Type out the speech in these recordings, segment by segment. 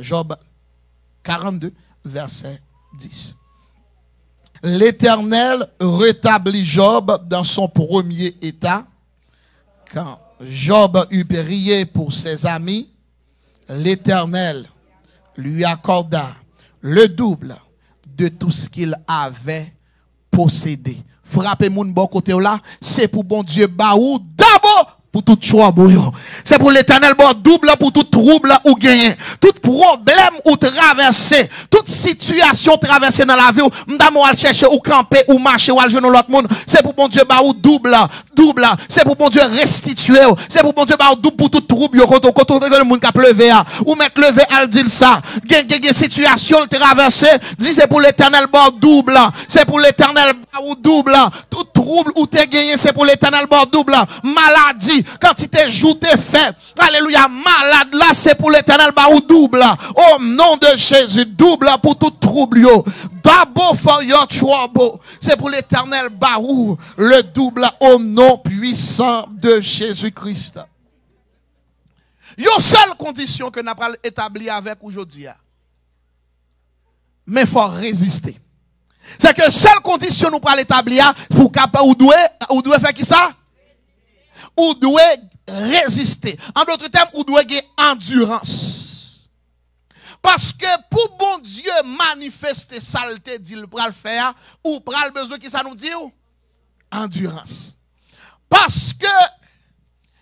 Job 42, verset 10. L'Éternel rétablit Job dans son premier état. Quand Job eut prié pour ses amis, l'Éternel lui accorda le double de tout ce qu'il avait possédé. Frappez moun bon côté là, c'est pour bon Dieu baou d'abord pour tout choix. C'est pour l'Éternel bon double pour tout trouble ou gagner, tout problème ou traverser, toute situation traversée dans la vie, m'dame ou chercher ou camper ou marcher ou aller l'autre monde, c'est pour bon Dieu baou double, c'est pour bon Dieu restituer, c'est pour bon Dieu baou double pour tout trouble yo quand le monde qui pleuvé ou mettre lever al dire ça, gagne situation traversée, dit c'est pour l'Éternel bon double, c'est pour l'Éternel baou double, tout trouble ou t'es gagné c'est pour l'Éternel bon double, maladie quantité joue t'es fait, alléluia, malade là c'est pour l'Éternel baou double, au nom de Jésus, double pour tout trouble yo, double for your trouble, c'est pour l'Éternel baou le double au nom puissant de Jésus-Christ. Yon seule condition que nous avons établie avec aujourd'hui, mais il faut résister. C'est que seule condition nous avons établir pour capable ou doit faire qui ça? Ou doit résister. En d'autres termes, ou doit gagner endurance. Parce que pour bon Dieu manifester saleté, dit le pral faire, ou pral besoin qui ça nous dit? Endurance. Parce que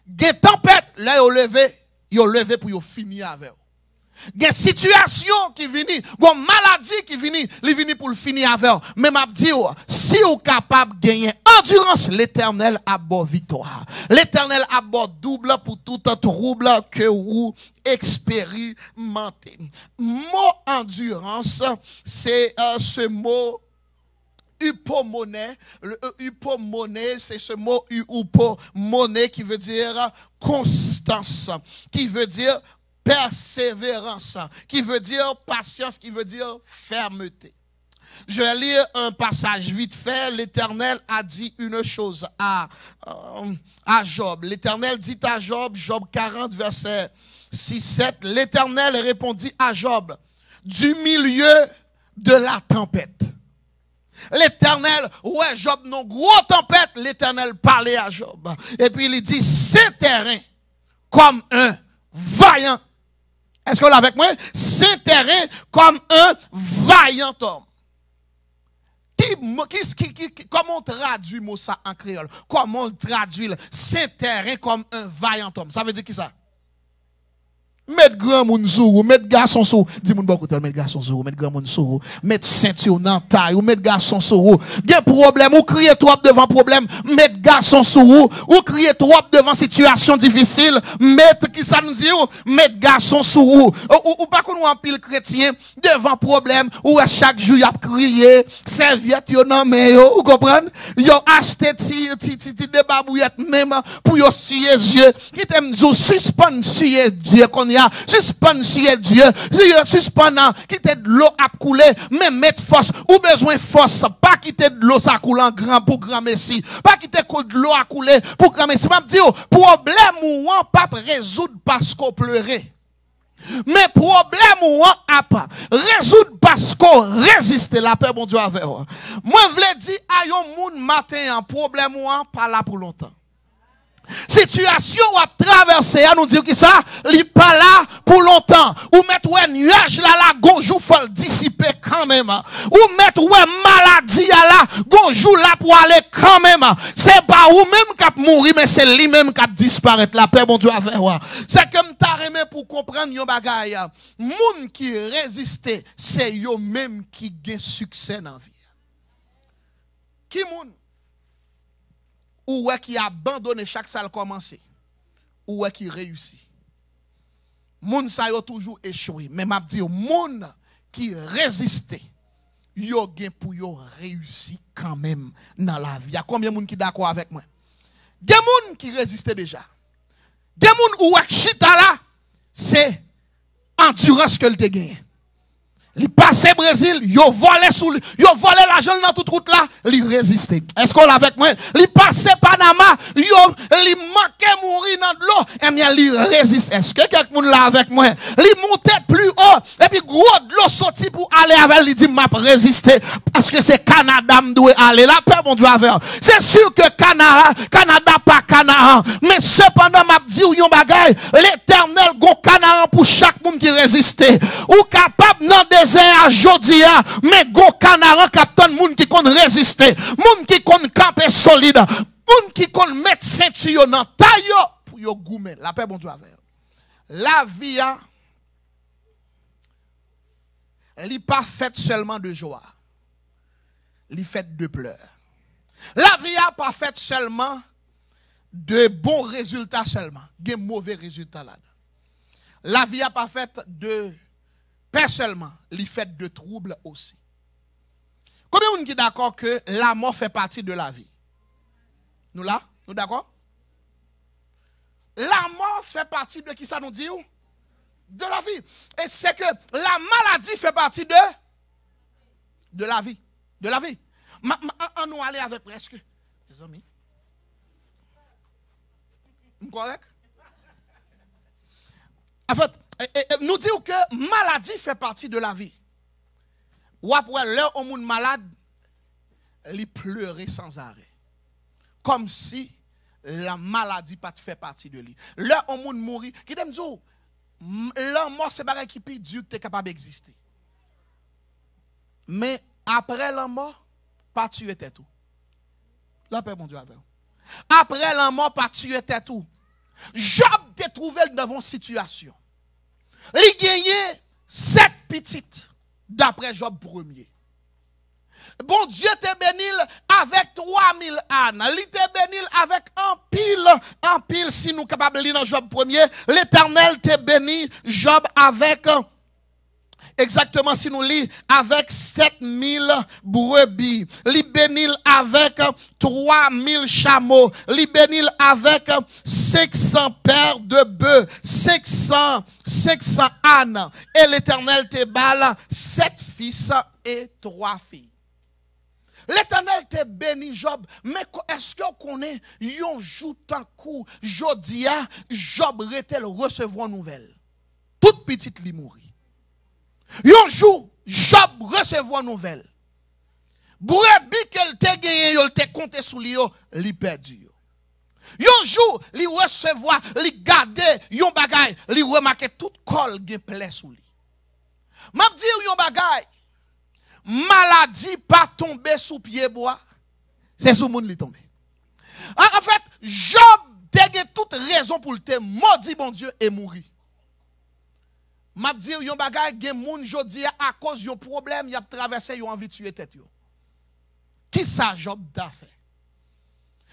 des tempêtes, là, ils ont levé pour y finir avec. Des situations qui viennent, des maladies qui viennent, ils viennent pour le finir avec. Mais m'a dit, si vous êtes capable de gagner endurance, l'Éternel a bon victoire. L'Éternel a bon double pour tout trouble que vous expérimentez. Mot endurance, c'est ce mot hypomoné. Le hypomoné, c'est ce mot hypomoné qui veut dire constance, qui veut dire persévérance, qui veut dire patience, qui veut dire fermeté. Je vais lire un passage vite fait. L'Éternel a dit une chose à Job. L'Éternel dit à Job, Job 40, verset 6-7, l'Éternel répondit à Job du milieu de la tempête. L'Éternel, ouais, Job, non, gros tempête, l'Éternel parlait à Job. Et puis il dit, c'est terrain comme un vaillant. Est-ce que vous l'avez avec moi? C'est terrain comme un vaillant homme. Comment on traduit mot ça en créole? Comment on traduit c'est terrain comme un vaillant homme? Ça veut dire qui ça? Mettre grand moun sou, mettre garçon sou, dis moun beaucoup mettre garçon sou, mettre grand moun sou, mettre ceinture dans taille ou mettre garçon sou. Gen problème ou crier trop devant problème, mettre garçon sou ou crier trop devant situation difficile, mettre qui ça nous dit mettre garçon sou ou pas qu'on en pile chrétien devant problème ou à chaque jour y a crier, serviette yo nan men yo, vous comprenez? Yo acheté ti de babouillette même pour yo suyer yeux, qui t'aime zo suspend suyer Dieu qu'on y a suspend suyer Dieu, suspendant quitter de l'eau à couler, mais mettre force ou besoin force, pas quitter de l'eau ça coule en grand pour grand messie, pas quitter de l'eau à couler pour grand messie. M'a dit problème ou pas résoudre parce qu'on pleurait. Mais problème ou a pas résoudre parce qu'on résiste la paix bon Dieu avec moi. Moi vle dire a yon moun matin un problème ou pas là pour longtemps. Situation ou a traversé à nous dire que ça li pas là pour longtemps ou mettre ouais nuage là la gonjou faut le dissiper quand même ou mettre ouais maladie là gonjou là pour aller quand même c'est pas ou même qui mourir mais c'est lui même qui disparaître la paix bon Dieu avec moi c'est comme t'a remet pour comprendre yon bagay moun qui résiste c'est yo même qui gagne succès dans vie qui moun ou qui abandonne chaque salle commencé ou qui réussit moun sa yo toujours échoué mais m'a dit moun qui résiste yo gen pour yo réussir quand même dans la vie. Y a combien moun qui d'accord avec moi? Des moun qui résistent déjà. Des moun ou chita là c'est endurance que le te gagne. Il passe Brésil, il volé l'argent dans toute route là, il résiste. Est-ce qu'on l'a avec moi? Il passe Panama, il manquait mourir dans de l'eau, et bien il résiste. Est-ce que quelqu'un l'a avec moi? Il montait plus haut, et puis gros de l'eau sorti pour aller avec, il dit m'a résister, parce que c'est Canada doit aller. La paix, mon Dieu, avec. C'est sûr que Canada pas Canaan, mais cependant m'a dit ou yon bagay, l'Éternel gon Canaan pour chaque monde qui résiste. Ou capable dans désert à Jodia, mais go Canaan captant moun qui kon résister, moun qui kon camper solide, moun qui kon mettre ceinture dans taille pour yo goumer. La paix bon Dieu avec. La vie a li pas faite seulement de joie. Li faite de pleurs. La vie a pas faite seulement de bons résultats seulement, de mauvais résultats là. La vie a pas faite de paix seulement, il fait de troubles aussi. Combien de gens qui sont d'accord que la mort fait partie de la vie? Nous là? Nous d'accord? La mort fait partie de qui ça nous dit? De la vie. Et c'est que la maladie fait partie de la vie. De la vie. On nous aller avec presque. Les amis. Correct? En fait, nous disons que maladie fait partie de la vie. Ou après, l'heure où on est malade, il pleurait sans arrêt. Comme si la maladie pas fait partie de lui. L'heure où on mourit, qui t'aime dire, l'homme mort, c'est pas qui plus dur que tu es capable d'exister. Mais après la mort, pas tuer tête tout. La paix, mon Dieu, avec. Après la mort, pas tuer tête tout. Job te trouvé dans une situation. Il gagnait 7 petites d'après Job 1er. Bon Dieu te béni avec 3000 ânes. Il te béni avec un pile si nous capables de lire dans Job 1er. L'Éternel te béni Job avec exactement si nous lisons avec 7000 brebis. Il béni avec 3000 chameaux. Il béni avec 500 paires de bœufs. 500 ânes. Et l'Éternel te balle 7 fils et 3 filles. L'Éternel te béni Job, mais est-ce que vous connaissez, yon jour tant coup, Jodia, Job retel recevoir nouvelle. Toute petite li mourit. Yon jour, Job recevoir nouvelle. Brebis qu'elle te gagné, yon te compté sous li perdu. Yon jour, li recevoir, li garder, yon bagay, li remarquer tout col gen plaît sous li. M'a dit yon bagay, maladie pas tomber sous pied bois, c'est sous monde li tomber. En fait, Job a toute raison pour te maudit bon Dieu et mourir. M'a dit yon bagay gen moun jodi à cause yon problème, y a traversé yon envie de tuer tête yo. Qui ça Job t'a fait?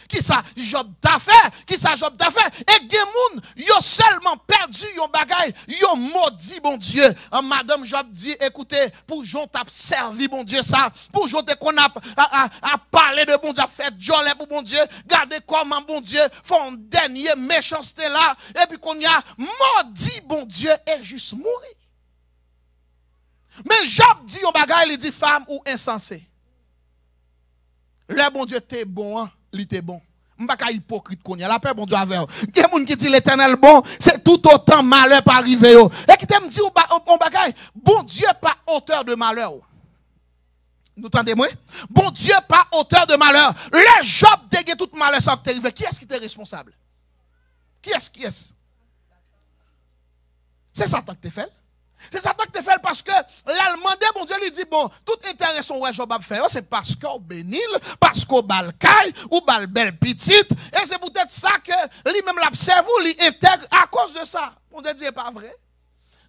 Qui ça Job t'a fait? Qui ça Job t'a fait? Et gen moun yo seulement perdu yon bagay, yo maudit bon Dieu. Madame Job dit écoutez, pour j'on t'a servi bon Dieu ça, pour j'on te qu'on a parlé de bon Dieu, fait jolie pour bon Dieu, gardez comment bon Dieu font dernier méchanceté là et puis qu'on y a maudit bon Dieu et juste mourir. Mais Job dit yon bagay, il dit femme ou insensé. Le bon Dieu t'es bon, hein? Il était bon. M'baka hypocrite qu'on y a la paix bon Dieu avec. Il y a des gens qui disent l'Éternel bon, c'est tout autant malheur pas arrivé. Et qui t'aime dire on bagay, bon Dieu pas auteur de malheur. Nous entendez-moi? Bon Dieu pas auteur de malheur. Le Job dégué tout malheur ça qui arrivé. Qui est-ce qui était responsable? Qui est-ce? C'est Satan qui te fait. C'est Satan qui te fait parce que l'Allemand, bon Dieu lui dit, bon, tout intérêt son ouais Job a fait, c'est parce qu'on bénit, parce qu'on balcaille, ou bal belle petite, et c'est peut-être ça que lui-même l'observe, lui intègre à cause de ça. Bon Dieu dit, c'est pas vrai.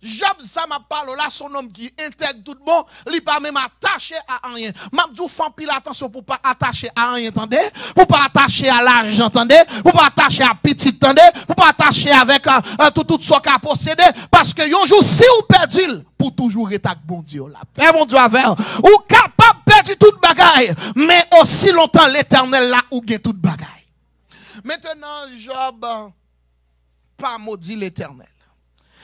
Job, ça m'a parlé là, son homme qui intègre tout le monde, lui pas même attaché à rien. M'a dit, faut pile attention pour pas attacher à rien, attendez? Pour pas attacher à l'argent, attendez? Pour pas attacher à petit, attendez? Pour pas attacher avec tout ce qu'on a possédé. Parce que un jour, si vous perdez, pour toujours être avec bon Dieu, là. Père bon Dieu avec, ou capable de perdre toute bagaille, mais aussi longtemps l'Éternel là, ou gagne toute bagaille. Maintenant, Job, pas maudit l'Éternel.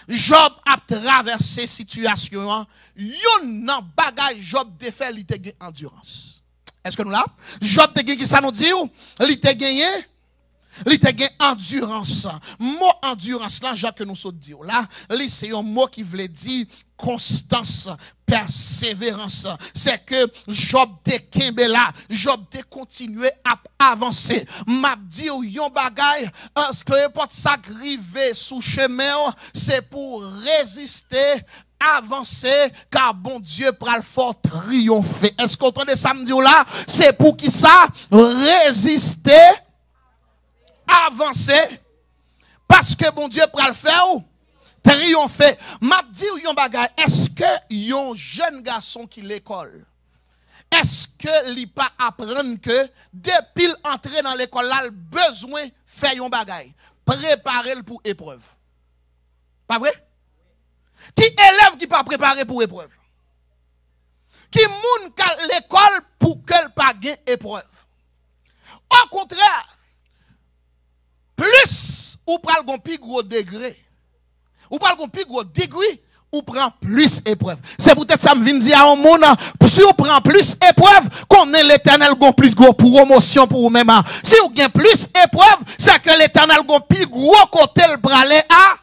Job a traversé situation, yon nan bagay Job te fait, il te gagné endurance. Est-ce que nous là? Job te gagné qui ça nous dit? Il te gagné? Il te gagné endurance. Mot endurance là, Jacques que nous sommes dire là, c'est un mot qui veut dire constance, persévérance. C'est que Job te kembe là, Job te continué à avancer. M'a dit yon bagay, ce que importe ça rive sous chemin, c'est pour résister, avancer, car bon Dieu pral fort triompher. Est-ce qu'on entend ça me dire là? C'est pour qui ça? Résister, avancer, parce que bon Dieu pral faire ou? Triompher. M'a dit yon bagay, est-ce que yon jeune garçon qui l'école, est-ce que li pas apprendre que depuis l'entrée dans l'école là, le besoin faire yon bagay, préparer pour épreuve. Pas vrai? Qui élève qui pas préparé pour épreuve? Qui moun ka l'école pour qu'elle pas gain épreuve? Au contraire, plus ou pral gon pi gros degré, ou pral gon pi gros degré, ou prend plus épreuve. C'est peut-être ça me vient dire à un monde, si ou prend plus épreuve, qu'on est l'Éternel gon plus gros promotion pour vous même. Si ou gain plus épreuve, c'est que l'Éternel gon plus gros côté le bralé à.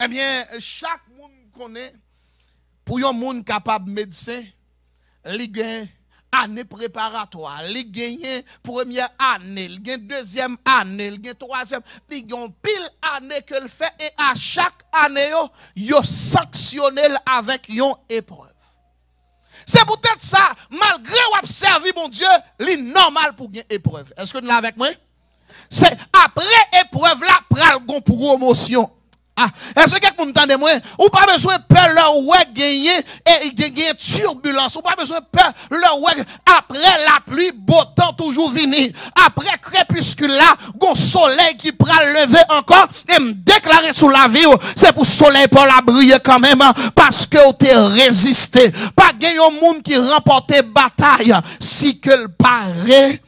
Eh bien, chaque monde connaît, pour un monde capable médecin, il gagne année préparatoire, il gagne première année, il gagne deuxième année, il gagne troisième, il gagne pile année que le fait et à chaque année, yo sanctionné avec une épreuve. C'est peut-être ça, malgré ou servi mon Dieu, c'est normal pour gagner épreuve. Est-ce que vous l'avez avec moi? C'est après épreuve là, pral gon promotion. Ah, est-ce que quelqu'un m'entend moi? Ou pas besoin de peur leur ouais gagner et gagner turbulence. Ou pas besoin de peur leur ouais après la pluie, beau temps toujours vini. Après crépuscule là, gon soleil qui pral lever encore et me déclarer sous la vie, c'est pour soleil pour la briller quand même parce que t'es résisté. Pas gagner un monde qui remporte bataille si que le paraît.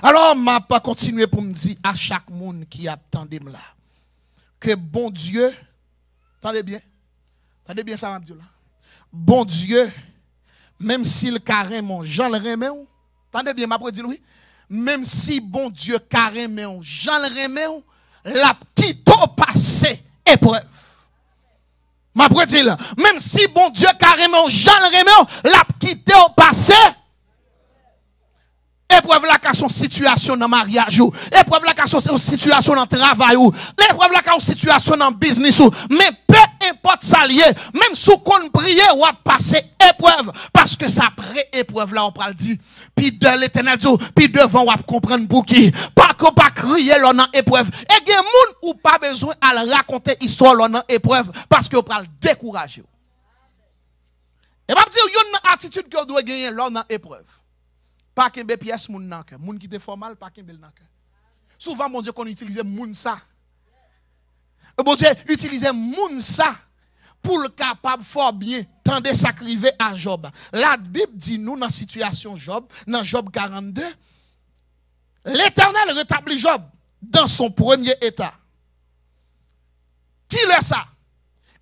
Alors, m'a pas continué pour me dire à chaque monde qui attendait là que bon Dieu, attendez bien ça m'a dit là. Bon Dieu, même si le carrément Jean le remet, attendez bien m'a pas dit oui. Même si bon Dieu carrément Jean le remet, la qui t'a passé épreuve. M'a pas dit là, même si bon Dieu carrément Jean le remet, la qui t'a passé épreuve la ka son situation dans mariage ou, épreuve la ka son situation dans travail ou, épreuve la ka son situation dans business ou, mais peu importe ça lié, même sous qu'on prie ou a passé épreuve, parce que ça après épreuve là on parle dit, puis de l'Éternel dit, puis devant ou a comprendre pour qui, pas qu'on pas crier là dans épreuve, et gen moun ou pas besoin à raconter histoire là dans épreuve, parce que on parle décourager. Et pas dire une attitude que doit gagner là dans épreuve. Pas qu'un pièce moun nan cœur, moun qui te formal pas qu'un bel nan cœur. Souvent mon Dieu qu'on utilise moun ça. Bon Dieu utilise moun ça pour le capable fort bien tendez s'acriver à Job. La Bible dit nous dans situation Job, dans Job 42, l'Éternel rétablit Job dans son premier état. Qui le ça?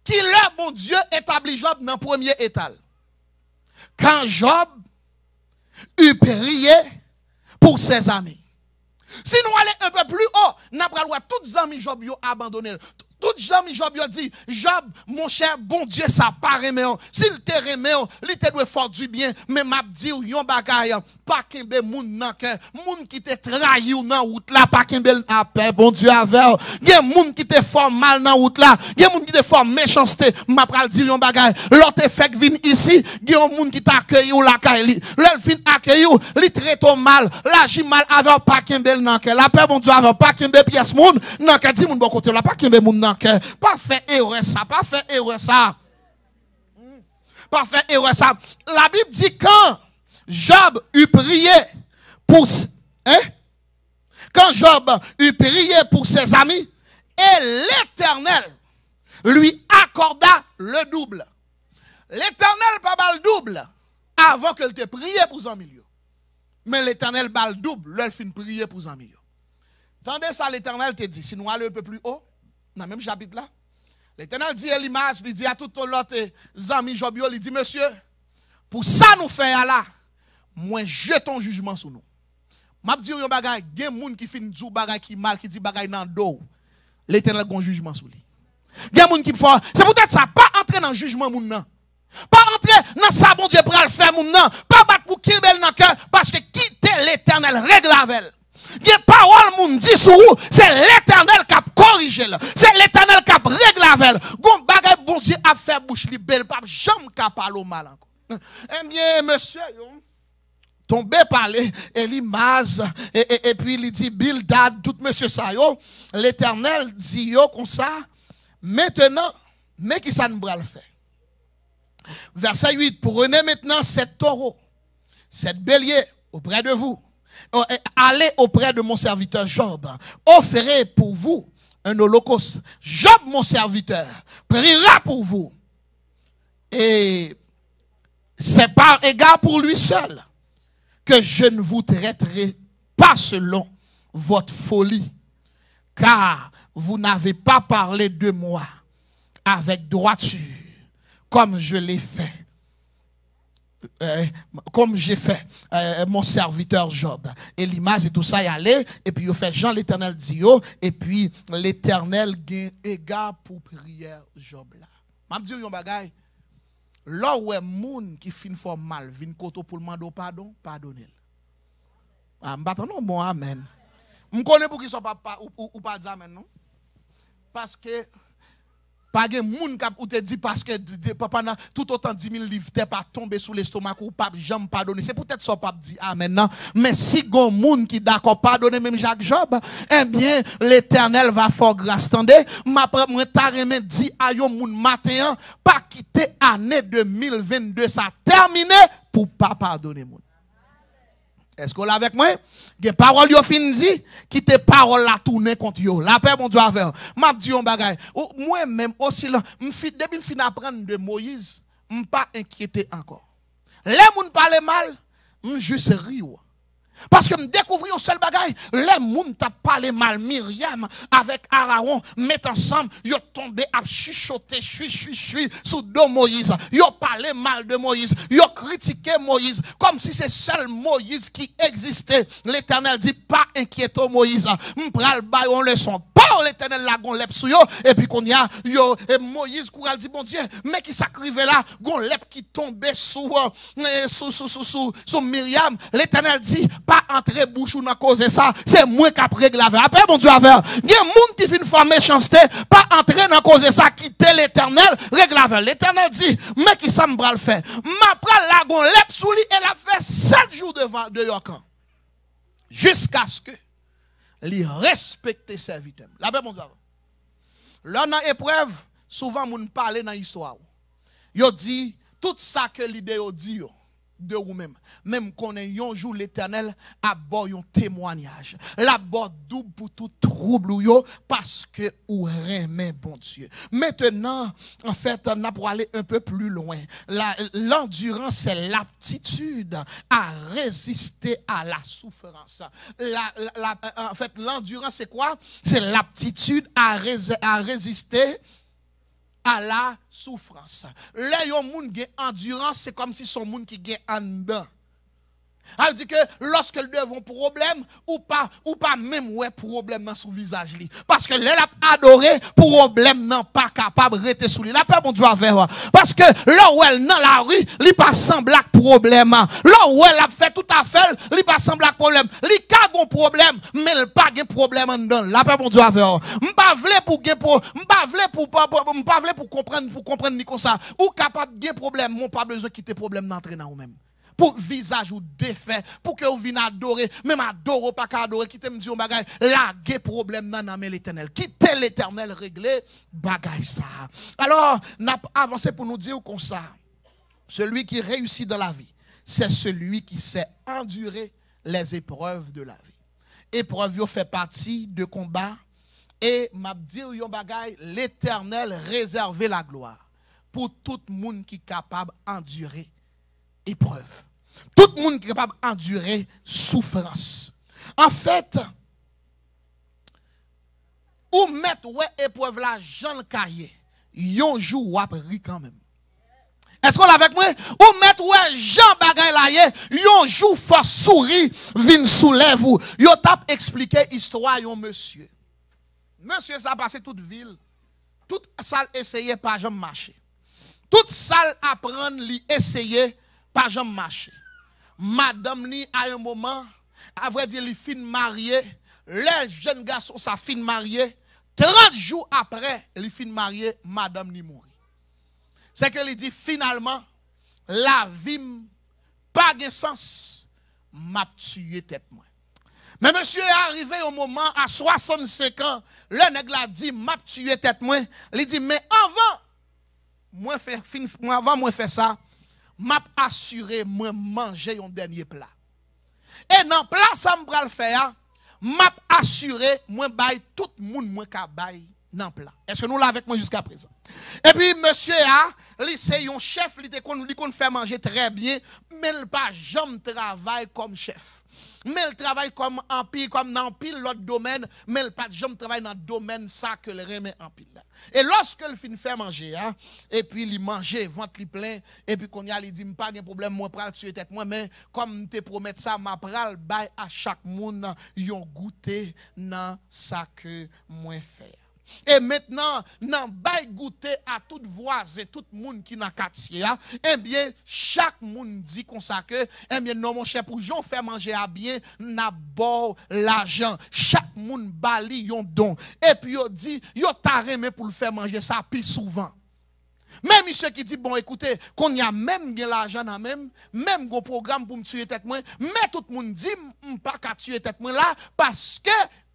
Qui le bon Dieu établit Job dans le premier état? Quand Job eut prié pour ses amis. Si nous allons un peu plus haut, nous allons voir tous les amis Job ont abandonné. Tous les amis Job ont dit, Job, mon cher, bon Dieu, ça pas remet. S'il te remet, il te doit faire du bien. Mais m'a dit, yon bagay, pas kembe moun nan ke, moun qui te trahi ou nan route là, pas kembe appel, bon Dieu avec. Gen moun qui te fait mal nan route là, gen moun qui te fait méchanceté, m'a pral dire yon bagay. L'autre fait vin ici, gen moun qui t'accueille ou la kaili. L'el fin accueille ou, li traite mal, l'agi mal avec pas kembe nan ke. La paix bon Dieu avec pas kembe pièce moun, nan ke di moun bon côté là, pas kembe moun nan ke. Pas fait erreur ça, pas fait erreur ça. Pas fait erreur ça. La Bible dit quand Job eut prié pour quand Job eut prié pour ses amis et l'Éternel lui accorda le double. L'Éternel pas le double avant qu'elle te prié pour son milieu. Mais l'Éternel pas le double, l'elle fin prier pour son milieu. Tendez ça, l'Éternel te dit, si nous allons un peu plus haut, dans le même chapitre là, l'Éternel dit à l'image, il dit à tout l'autre amis Job, il dit, monsieur, pour ça nous faisons là, moi jetons jugement sur nous. M'a dit yon bagay, gen moun qui fin djou bagay qui mal, qui dit bagay nan do. L'Éternel gon jugement sur lui. Gen moun qui fort, c'est peut-être ça, pas entrer dans le jugement moun nan. Pas entrer dans ça bon Dieu pral faire moun nan, pas battre pour kibel nan cœur parce que quitter l'Éternel règle avec. Gen parole moun dit sur vous, c'est l'Éternel qui a corrigé, c'est l'Éternel qui a réglé avec. Gon bagay bon Dieu a fait bouche li belle, pas jamais ka parler mal encore. Eh bien monsieur, tombé par Elimaz et puis il dit Bildad, tout monsieur ça yo, l'Éternel dit yo comme ça, maintenant, mais qui ça nous va le faire? Verset 8, prenez maintenant 7 taureaux, 7 béliers auprès de vous, allez auprès de mon serviteur Job, offrez pour vous un holocauste. Job, mon serviteur, priera pour vous. Et c'est par égard pour lui seul que je ne vous traiterai pas selon votre folie, car vous n'avez pas parlé de moi avec droiture, comme je l'ai fait, comme j'ai fait mon serviteur Job. Et l'image et tout ça y allait, et puis il fait Jean l'Éternel dit, et puis l'Éternel gagne égard pour prière Job là. M'a dit yon bagay, là où est moun qui fin for mal, vin koto pour demander pardon, pardonnez. Ah, m'battons bon amen. M'connais pour qui soit pas ou pas dire amen non? Parce que pas de moun k'ap ou te dit parce que pendant tout autant 10 000 livres t'es pas tombé sous l'estomac ou pas jamais pardonner. C'est peut-être ça pas dit amen non. Mais si gon moun qui d'accord pardonner même Jacques Job, eh bien l'Éternel va faire grâce. Tendez, moi ta remet dit à yon moun matin pas quitter année 2022 ça terminé pour pas pardonner moun. Est-ce qu'on l'a avec moi? Des paroles yo fin dit, qui te parole la tourner contre yo. La paix mon Dieu avec. M'a dit on bagay. Moi même aussi là, depuis fin apprendre de Moïse, m'pas inquiété encore. Les moun parler mal, juste rire. Parce que me découvrir un seul bagay, les moun t'a parlé mal Myriam avec Aaron mettent ensemble, yo tombé à chuchoter chui sous dos Moïse. Yo parlé mal de Moïse, yo critiqué Moïse comme si c'est seul Moïse qui existait. L'Éternel dit pas inquiétez Moïse, m'pral bayon leçon. Pas l'Éternel la gon lep sou yo et puis qu'on y a yo et Moïse koural dit bon Dieu, mais qui s'acrivait là, gon lep qui tombait sous Myriam. L'Éternel dit pas entrer bouche ou dans cause ça, c'est moi qui a réglé avec. Après mon Dieu avec. Il y a monde qui fait une fois méchanceté, pas entrer dans cause ça, quitter l'Éternel, règle avec. L'Éternel dit, mais qui ça me bral faire? M'a pral la gon lep sou li et la fait 7 jours devant de yokan. Jusqu'à ce que li respecte serviteur. La paix mon Dieu. Là dans épreuve, souvent moun parler dans histoire. Yo dit tout ça que l'idée dit yo de vous-même. Même qu'on ait un jour l'Éternel à bord un témoignage. La bord double pour tout trouble ou yo parce que ou remet bon Dieu. Maintenant, en fait, on a pour aller un peu plus loin. L'endurance, c'est l'aptitude à résister à la souffrance. En fait, l'endurance, c'est quoi? C'est l'aptitude à résister à la souffrance. Là, yon moun gen endurance, c'est comme si son moun qui gen en dedans. Elle dit que lorsque le devant problème, ou pas même ouais problème dans son visage li. Parce que elle a adoré, problème non pas capable de rester sous lui. La paix mon Dieu avec. Parce que là où elle dans la rue, li pas semble problème. Là où elle a fait tout à fait, li pas semble problème. Li ka gon problème, mais elle pas gen problème en dedans. La paix mon Dieu avec. M'pa vle pour comprendre ni comme ça. Ou capable gen problème, mon pas besoin quitter problème d'entrer dans ou même. Pour visage ou défait, pour que vous viniez adorer, même adorer, pas qu'à adorer, quittez me dire, bagay, la gué problème dans l'Éternel. Quittez l'Éternel, réglez, bagay ça. Alors, n'a avancé pour nous dire comme ça. Celui qui réussit dans la vie, c'est celui qui sait endurer les épreuves de la vie. Épreuve fait partie de combat. Et m'a dit, yon bagay, l'Éternel réservé la gloire pour tout le monde qui est capable d'endurer épreuve. Tout le monde qui est capable d'endurer souffrance. En fait, ou mettre ouais épreuve la Jean cahier. Yon jour ou ri quand même. Est-ce qu'on l'a avec moi? Ou mettre ouais Jean bagay la ye, yon jour force souris vin soulève ou. Yo tap expliquer histoire yon monsieur. Monsieur ça passé toute ville. Toute salle essayer pas jamais marcher. Toute salle apprendre li essayer pas jamais marcher. Madame ni à un moment, à vrai dire, li fin marié, les jeunes garçons sa fin marié, 30 jours après, li fin marié, madame ni mourit. C'est que lui dit finalement, la vie pas de sens, m'a tué tête moi. Mais monsieur est arrivé au moment à 65 ans, le nèg la dit m'a tué tête moi, il dit mais avant moi faire ça, m'a assuré moi manger un dernier plat. Et dans plat ça me le faire, m'a assuré moi bail tout monde moi ka bail dans plat. Est-ce que nous l'avons avec moi jusqu'à présent? Et puis monsieur a, lui c'est un chef, il qu'on fait manger très bien, mais il pas jamais travaille comme chef. Mais il travaille comme en pile, comme dans pile l'autre domaine, mais il pas jamais travaille dans le domaine ça que le remet en pile. Et lorsque il finit faire manger, hein, et puis il mange, ventre li plein, et puis qu'on y a, il dit pas de problème, moi pral tuer tête moi, mais comme te promet ça, m'a pral bay à chaque monde yon goûter dans ça que moi faire. Et maintenant, nan bay goûter à toute voisin, tout monde qui dans quartier, eh bien, chaque monde dit comme ça que, eh bien, non, mon cher, pour j'en faire manger à bien, n'a bon l'argent. Chaque monde bali yon don. Et puis, yo dit, yo taré pour le faire manger ça plus souvent. Même monsieur qui dit, bon, écoutez, qu'on y a même l'argent dans même go programme pour me tuer tête moi, mais tout le monde dit, pas qu'à tuer tête moi là, parce que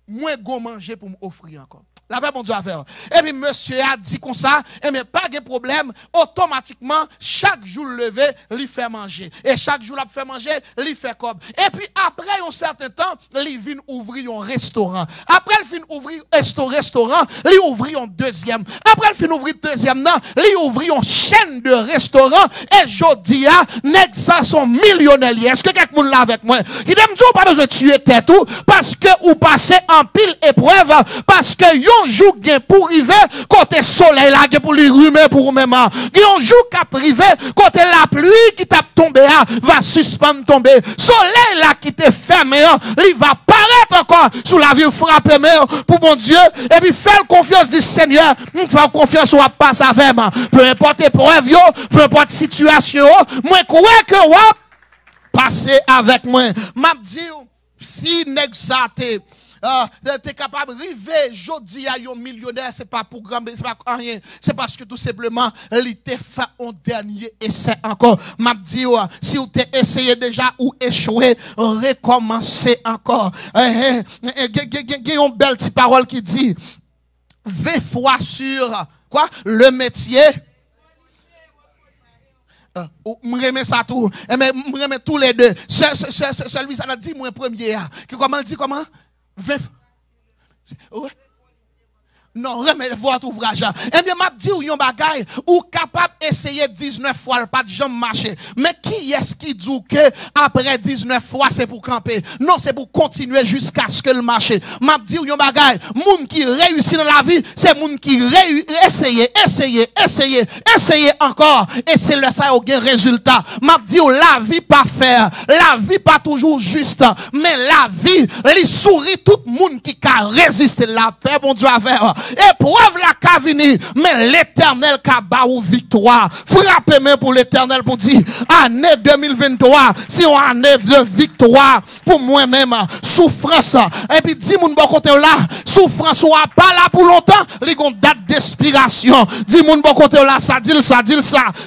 moi, go manger pour m'offrir encore. La paix, bon Dieu, à faire. Et puis, monsieur a dit comme ça, et mais pas de problème, automatiquement, chaque jour levé, il fait manger. Et chaque jour, il fait manger, il fait comme. Et puis, après un certain temps, il vient ouvrir un restaurant. Après, il vient ouvrir un restaurant, il ouvre un deuxième. Après, il vient ouvrir deuxième, il ouvre une chaîne de restaurants. Et je dis, nèg ça sont millionnaires. Est-ce que quelqu'un l'a avec moi? Il dit, pas besoin de tuer tête tout, parce que ou passez en pile épreuve, parce que yon jour gen pour river côté soleil là gen pour lui rumer pour même yon jour qui privé côté la pluie qui tape tomber va suspendre tomber soleil là qui te fermé il va paraître encore sous la vie frapper pour mon Dieu et puis faire confiance du Seigneur faire confiance ou passe avec moi peu importe épreuve yo peu importe situation moi crois que ou passer avec moi m'a dit si nèg ça t'es capable de river, jodi a yon millionnaire, c'est pas programme, c'est pas rien, c'est parce que tout simplement, il t'a fait un dernier essai encore. M'a dit, si vous t'es essayé déjà ou échoué, recommencez encore. Il y a une belle petite parole qui dit, 20 fois sur, quoi, le métier. M'remet ça tout, mais m'remet tous les deux. Celui ça a dit, moi premier, comment dit, comment? 20. Ouais. Non, remets votre ouvrage. Eh bien, m'a dit ou yon bagay, ou capable essayer 19 fois, pas de jambe marcher. Mais qui est-ce qui dit que après 19 fois, c'est pour camper? Non, c'est pour continuer jusqu'à ce que le marché. M'a dit ou yon bagay, moun qui réussit dans la vie, c'est moun qui essayer encore. Et c'est le ça au gain résultat. M'a dit ou la vie pas faire, la vie pas toujours juste, mais la vie, les sourit tout moun qui a résisté la paix, bon Dieu, à faire. Épreuve la cavini, mais l'éternel ka ba ou victoire. Frappez-moi pour l'éternel pour dire, année 2023, c'est une année de victoire pour moi-même. Souffrance. Et puis, dis moun bon côté là, souffrance ou pas là pour longtemps, li gon date d'expiration. Dis moun bon côté là, ça dit ça.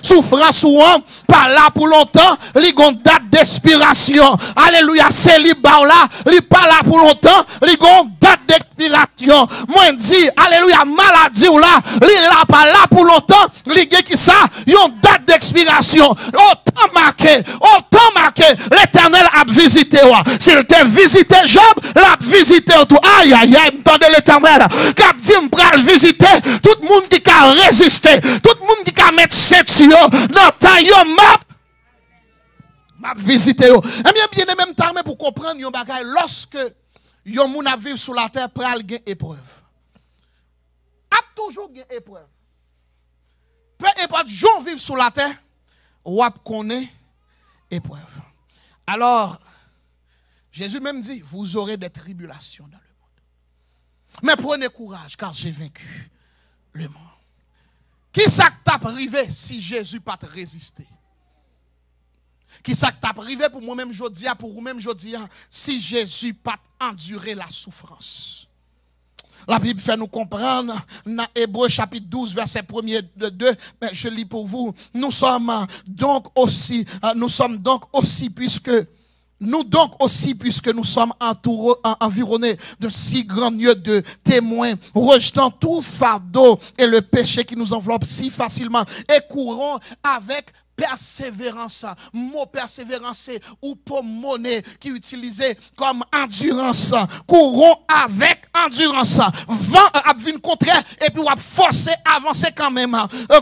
Souffrance ou pas là pour longtemps, li gon date d'expiration. Alléluia, c'est li ba là, li pas là pour longtemps, li gon date d'expiration. Moi dit, alléluia, maladie ou là, li là pas là pour longtemps, li gen qui ça, yon date d'expiration. Autant marqué, l'éternel a visité. S'il te visité Job, l'a visité tout. Aïe, m'entendez l'éternel, k'ap dit m'pral visiter tout le monde qui a résisté, tout le monde qui a mettre ceinture dans ta yon m'a visité. Eh bien, même temps, pour comprendre yon bagay, lorsque yon moun a vivre sur la terre, pral gen épreuve. a toujours une épreuve. Peu importe, j'en vivre sur la terre, ou connaît épreuve. Alors, Jésus même dit, vous aurez des tribulations dans le monde. Mais prenez courage, car j'ai vaincu le monde. Qui ça t'a privé si Jésus pas te résister? Qui ça t'a privé pour moi-même aujourd'hui, pour vous-même aujourd'hui, si Jésus pas enduré la souffrance? La Bible fait nous comprendre dans Hébreux chapitre 12 verset 1er de 2, mais je lis pour vous. Nous sommes donc aussi puisque nous sommes environnés de si grands lieux de témoins, rejetant tout fardeau et le péché qui nous enveloppe si facilement et courons avec persévérance. Mot persévérance, c'est ou pour monnaie qui est utilisé comme endurance. Courons avec endurance. Vent à venir contraire et puis on va forcer avancer quand même.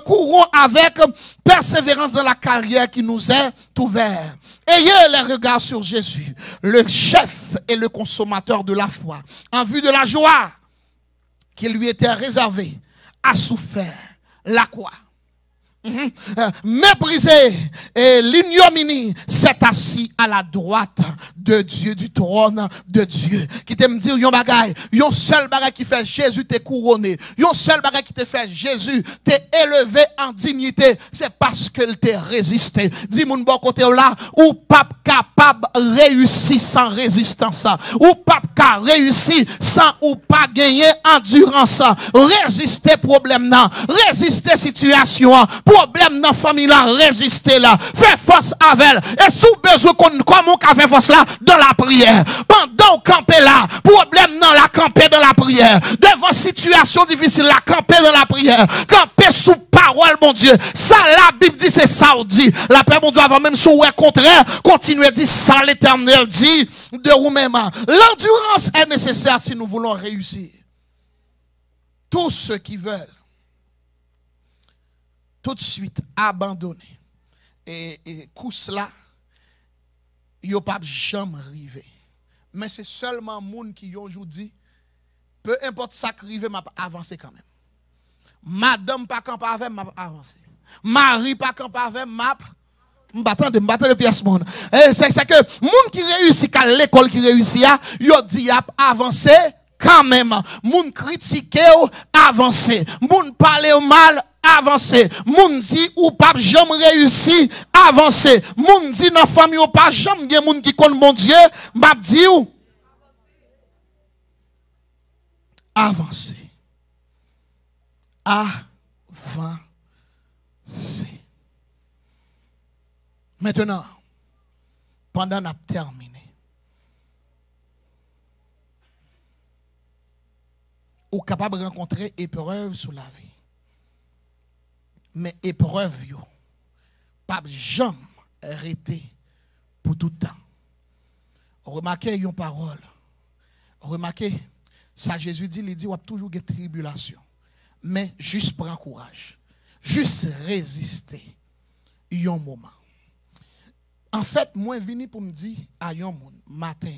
Courons avec persévérance dans la carrière qui nous est ouverte. Ayez les regards sur Jésus, le chef et le consommateur de la foi, en vue de la joie qui lui était réservée, a souffert la croix. Méprisé et l'ignominie s'est assis à la droite de Dieu, du trône de Dieu. Qui te me dit, yon bagay, yon seul bagay qui fait Jésus t'est couronné, yon seul bagay qui te fait Jésus t'est élevé en dignité, c'est parce qu'il t'est résisté. Dis mon bon côté là, ou pas capable réussir sans résistance, ou pas capable réussir sans ou pas gagner endurance, résister problème nan, résister situation, problème dans la famille là, résister là, fais force avec elle. Et sous besoin comment on fait force là, dans la prière. Pendant camper là, problème dans la camper dans la prière. Devant situation difficile, la camper dans la prière. Camper sous parole, mon Dieu. Ça, la Bible dit, c'est ça, on dit. La paix, mon Dieu, avant même sous contraire, continuez à dire ça, l'Éternel dit de vous-même. L'endurance est nécessaire si nous voulons réussir. Tous ceux qui veulent tout de suite abandonner et coup cela, il n'y a pas jamais arrivé. Mais c'est seulement monde qui aujourd'hui, peu importe ça qui arrive, m'a avancé quand même. Madame pas camp avec m'a avancé. Marie pas camp avec m'a m'battant de pièce monde. C'est que monde qui réussit à l'école qui réussit a, yo dit a avancé quand même. Monde critiquer avancer. Monde parler mal avancer. Moun dit ou pas jamais réussi avancer. Moun dit dans famille ou pas jamais gen moun qui connaît mon Dieu, m'a dit ou avancer. Avancer. Maintenant, pendant qu'on a terminé, ou capable de rencontrer épreuve sur la vie. Mais épreuve, yo, pas jamais arrêté pour tout le temps. Remarquez une parole. Remarquez, ça Jésus dit, il dit, on a toujours des tribulations. Mais juste prends courage. Juste résister. Un moment. En fait, moi, je venu pour me dire à un matin.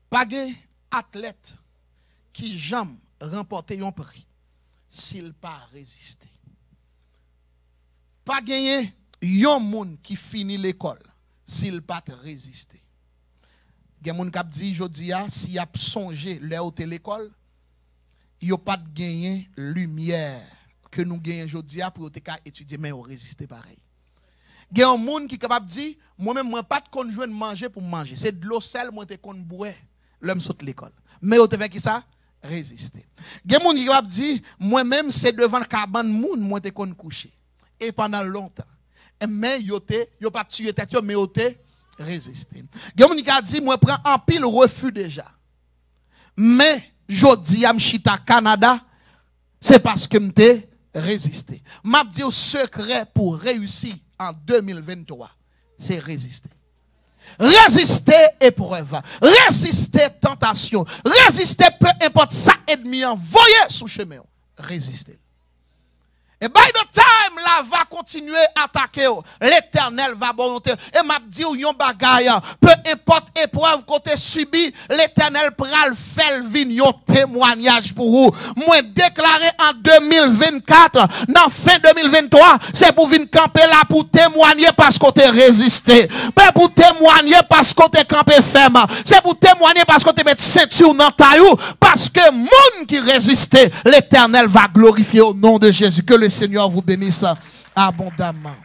Pas de athlète qui jamais remporté un prix s'il pas résisté. Pas gagné yon moun qui finit l'école s'il pas résisté. Gen moun k'ap di jodi a si a songé là où l'école, yo pas gagné lumière que nous gagnons jodi a pour te ka étudier mais on résister pareil. Gen moun qui capable di moi même moi pas de kon joindre manger pour manger, c'est de l'eau sel moi te kon boire l'homme saute l'école. Mais on te fait qui ça? Résister. Gen moun qui va dire moi-même c'est devant cabane moun moi te kon coucher et pendant longtemps. Mais yo pas tué tête mais yo te résister. Gen moun qui a dit moi prend en pile refus déjà. Mais jodi am chita Canada c'est parce que m'te résister. M'a dit au secret pour réussir en 2023, c'est résister. Résister épreuve, résister tentation, résister peu importe ça ennemi envoyé sous chemin, résister. Et by the time, la va continuer à attaquer. L'Éternel va volonté. Et m'a dit, yon bagay, peu importe épreuve côté subi, l'Éternel pral faire yon témoignage pour vous. Moi déclaré en 2024, dans fin 2023, c'est pour venir camper là pour témoigner parce qu'on t'est résisté. Pas pour témoigner parce qu'on t'est campé ferme. C'est pour témoigner parce qu'on t'est mis ceinture dans taillou. Parce que monde qui résistait, l'Éternel va glorifier au nom de Jésus. Que le Seigneur vous bénisse abondamment.